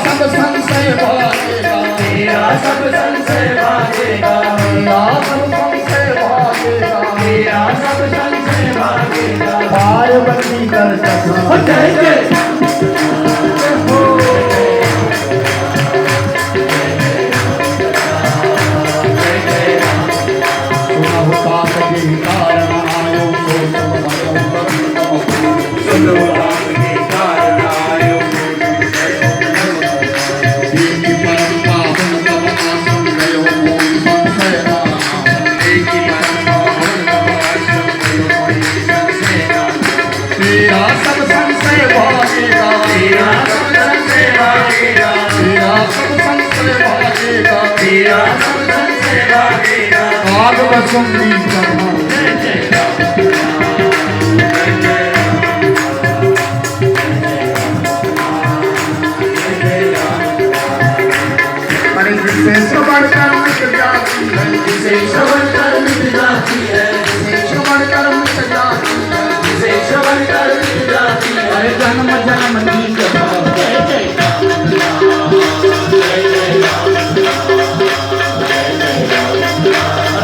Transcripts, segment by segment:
सब संशय भागेगा, मेरा सब संशय भागेगा, मेरा सब संशय भागेगा, मेरा सब संशय भागेगा। पार्वती कर सका जय जय श्रवण कर मिट जाती है, जिसे श्रवण कर मिट जाती है, जिसे श्रवण कर मिट जाती है, जिसे श्रवण कर मिट जाती है। अरे जन्म जन्म की कथा। जय जय राम, जय जय राम,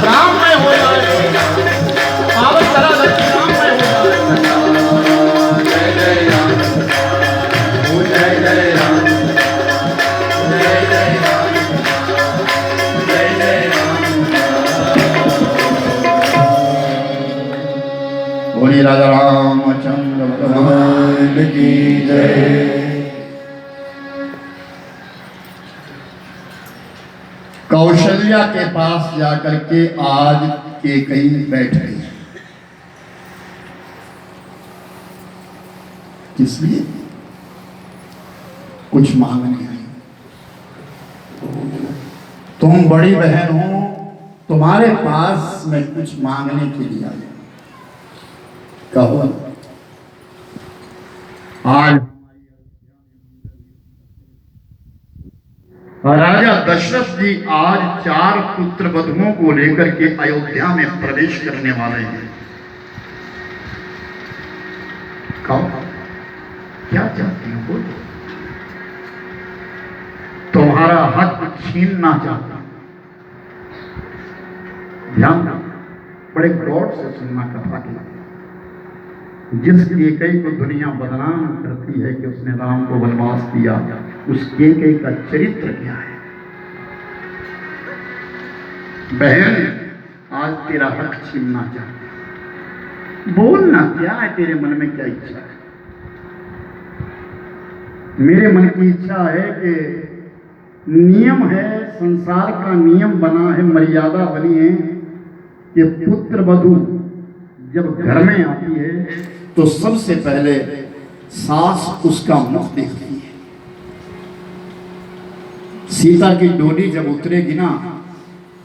राममय हो जाए, पावन करा लक्ष्मी राममय हो जाए। जय जय राम, जय जय राम, जय जय राम, जय जय राम। बोलिए राजा रामचंद्र भगवान की जय। कौशल्या के पास जाकर के आज कैकेयी बैठ गई। किस लिए? कुछ मांगने आई। तुम बड़ी बहन हो, तुम्हारे पास मैं कुछ मांगने के लिए आई। कहो। आज राजा दशरथ जी आज 4 पुत्र वधुओं को लेकर के अयोध्या में प्रवेश करने वाले हैं। कहो क्या चाहती हो? बोलो। तुम्हारा हक छीनना चाहता। ध्यान दो, बड़े गौर से सुनना कथा की। जिस कैकेयी को दुनिया बदनाम करती है कि उसने राम को वनवास दिया, उस कैकेयी का चरित्र क्या है? बहन, आज तेरा हक छीनना चाहता। बोलना क्या है, तेरे मन में क्या इच्छा है? मेरे मन की इच्छा है कि नियम है, संसार का नियम बना है, मर्यादा बनी है कि पुत्र वधू जब घर में आती है तो सबसे पहले सास उसका मुख देखती है। सीता की डोली जब उतरेगी ना,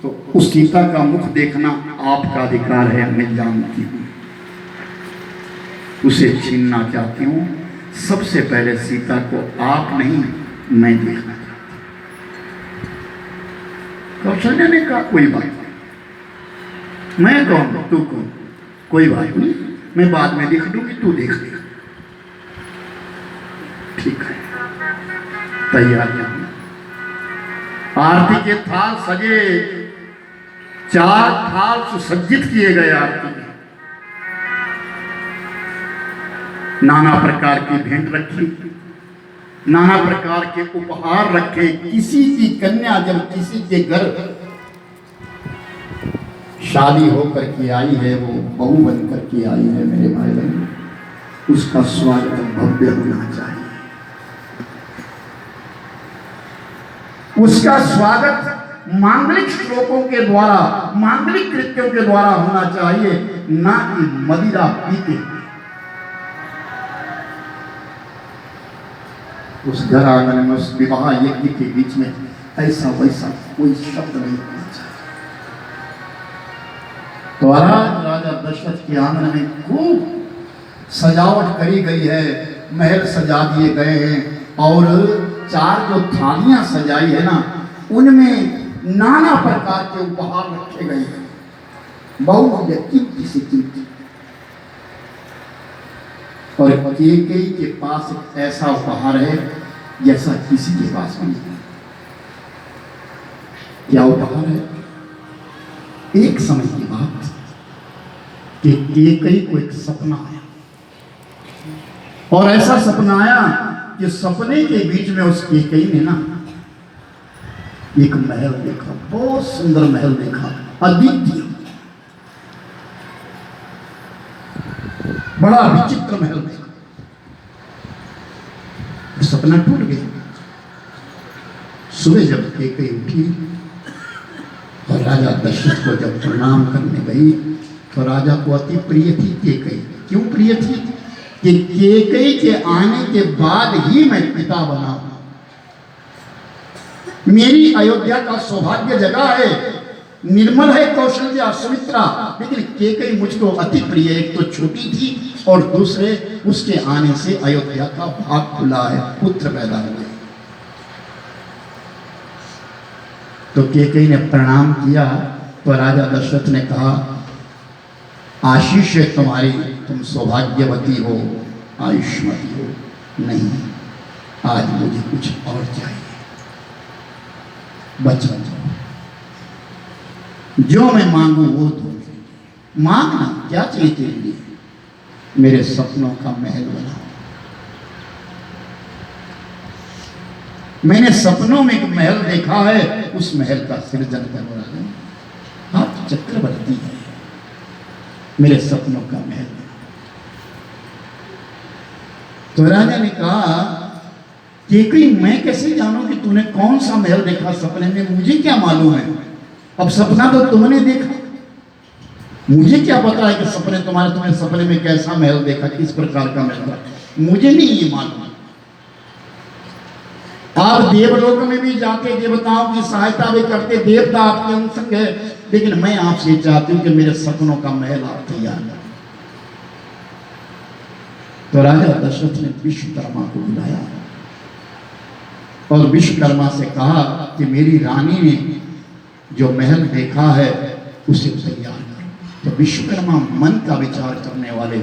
तो उस सीता का मुख देखना आपका अधिकार है, मैं जानती हूं। उसे छीनना चाहती हूं। सबसे पहले सीता को आप नहीं, मैं देखना चाहती हूं। कौशल्या ने कहा कोई बात नहीं, मैं कौन तू कौन, कोई बात नहीं, मैं बाद में देख लूंगी, तू देख ले। ठीक है, तैयार है। आरती के थाल सजे, 4 थाल सुसज्जित किए गए आरती में। नाना प्रकार की भेंट रखी, नाना प्रकार के उपहार रखे। किसी की कन्या जब किसी के घर शादी होकर के आई है, वो बहू बनकर के आई है, मेरे भाई बहन, उसका स्वागत भव्य होना चाहिए। उसका स्वागत मांगलिक श्लोकों के द्वारा, मांगलिक कृत्यों के द्वारा होना चाहिए, ना कि मदिरा पीते। उस घर आंगन में, उस विवाह यज्ञ के बीच में ऐसा वैसा कोई शब्द नहीं होना चाहिए। तो आज राजा दशरथ के आंगन में खूब सजावट करी गई है, महल सजा दिए गए हैं, और 4 जो थालियां सजाई है ना, उनमें नाना प्रकार के उपहार रखे गए हैं। बहु कीमती से कीमती। और कैकेयी के पास एक ऐसा उपहार है जैसा किसी के पास नहीं है। क्या उपहार है? एक समय की बात कि केकई को एक सपना आया, और ऐसा सपना आया कि सपने के बीच में उस केकई ने ना एक महल देखा, बहुत सुंदर महल देखा, अद्वितीय, बड़ा विचित्र महल देखा। सपना टूट गया। सुबह जब केकई उठी और राजा दशरथ को जब प्रणाम करने गई तो राजा को अति प्रिय थी केकई। क्यों प्रिय थी? कि केकई के आने के बाद ही मैं पिता बना। मेरी अयोध्या का सौभाग्य जगह है, निर्मल है कौशल्या सुमित्रा, लेकिन केकई मुझको अति प्रिय। एक तो छोटी थी और दूसरे उसके आने से अयोध्या का भाग खुला है, पुत्र पैदा हुए। तो केकई ने प्रणाम किया तो राजा दशरथ ने कहा, आशीष है तुम्हारी, तुम सौभाग्यवती हो, आयुष्मती हो। नहीं, आज मुझे कुछ और चाहिए। बचपन जो मैं मांगू वो दो। मांगना क्या चाहिए तेरे लिए? मेरे सपनों का महल बनाओ। मैंने सपनों में एक महल देखा है, उस महल का सृजन करो राजा। आप चक्रवर्ती है, मेरे सपनों का महल। तो राजा ने कहा कि मैं कैसे जानूं कि तूने कौन सा महल देखा सपने में? मुझे क्या मालूम है? अब सपना तो तुमने देखा, मुझे क्या पता है कि सपने तुमने सपने में कैसा महल देखा, किस प्रकार का महल था? मुझे नहीं ये मालूम। आप देवलोक में भी जाके देवताओं की सहायता भी करते, देवता आपके अंग है, लेकिन मैं आपसे चाहती हूं कि मेरे सपनों का महल आप तैयार करें। तो राजा दशरथ ने विश्वकर्मा को बुलाया और विश्वकर्मा से कहा कि मेरी रानी ने जो महल देखा है उसे तैयार करो। तो विश्वकर्मा मन का विचार करने वाले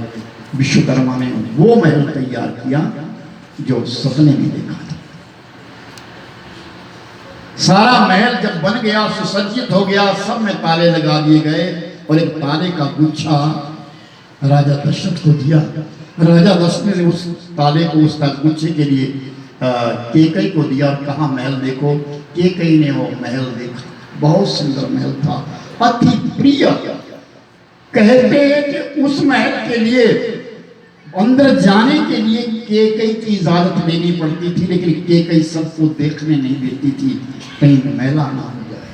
विश्वकर्मा ने वो महल तैयार किया जो सपने में देखा था। सारा महल जब बन गया, सुसज्जित हो गया, सब में ताले लगा दिए गए और एक ताले का गुच्छा राजा दशरथ को दिया। राजा दशरथ ने उस ताले को, उस गुच्छे के लिए केकई को दिया और कहा महल देखो। केकई ने वो महल देखा, बहुत सुंदर महल था, अति प्रिय। कहते हैं कि उस महल के लिए अंदर जाने के लिए केकई की इजाजत लेनी पड़ती थी, लेकिन केकई सबको देखने नहीं देती थी, कहीं मैला ना हो जाए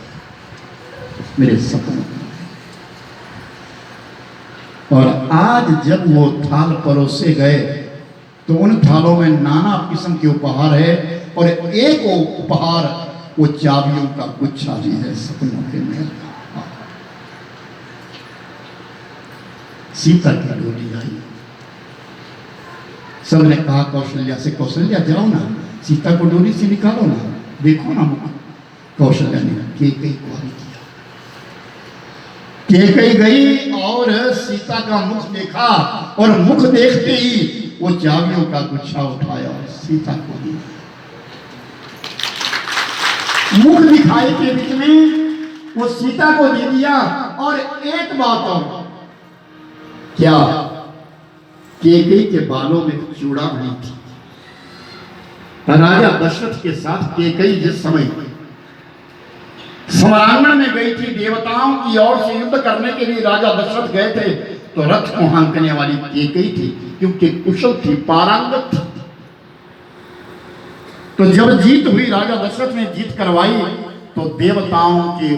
मेरे सपनों। और आज जब वो थाल परोसे गए तो उन थालों में नाना किस्म के उपहार है, और एक उपहार वो चाबियों का गुच्छा भी है सपनों के महल का। सीता की डोली आई, सबने कहा कौशल्या से, कौशल्या जाओ ना, सीता को डोली से निकालो ना, देखो ना मुख। कौशल्या ने केकई को आगे किया। केकई गई और सीता का मुख देखा, और मुख देखते ही वो चाबियों का गुच्छा उठाया और सीता को दिया। मुख दिखाई के बीच में वो सीता को दे दिया। और एक बात और, क्या केकई के बालों में चूड़ा नहीं थी। राजा दशरथ के साथ केकई जिस समय समरांगण में गई थी, देवताओं की ओर से युद्ध करने के लिए राजा दशरथ गए थे, तो रथ को हाँकने वाली केकई थी, क्योंकि कुशल थी, पारंगत थी। तो जब जीत हुई, राजा दशरथ ने जीत करवाई, तो देवताओं के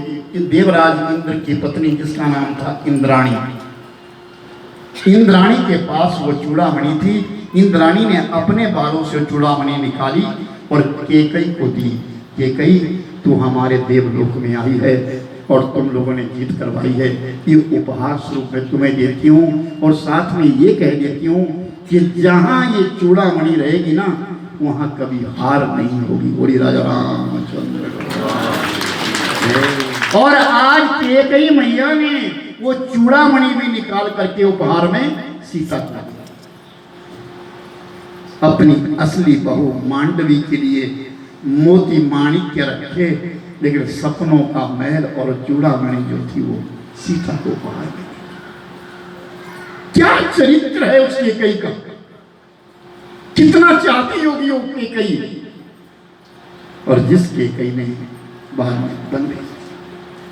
देवराज इंद्र की पत्नी जिसका नाम था इंद्राणी, इंद्राणी के पास वो चूड़ामणि थी। इंद्राणी ने अपने बालों से चूड़ामणि निकाली और केकई को दी। केकई, तू हमारे देवलोक में आई है और तुम लोगों ने जीत करवाई है, ये उपहार स्वरूप में तुम्हें देती हूँ, और साथ में ये कह देती हूँ कि जहाँ ये चूड़ामणि रहेगी ना, वहाँ कभी हार नहीं होगी। बोली राजा रामचंद्र। और आज केकई मैया ने वो चूड़ामणि भी निकाल करके उपहार में सीता को दिया। अपनी असली बहू मांडवी के लिए मोती माणिक्य रखे, लेकिन सपनों का महल और चूड़ामणि जो थी वो सीता को उपहार दी। क्या चरित्र है उसके कई का, कितना चाहती होगी वो कई, और जिसके कई नहीं बाद में बन गई।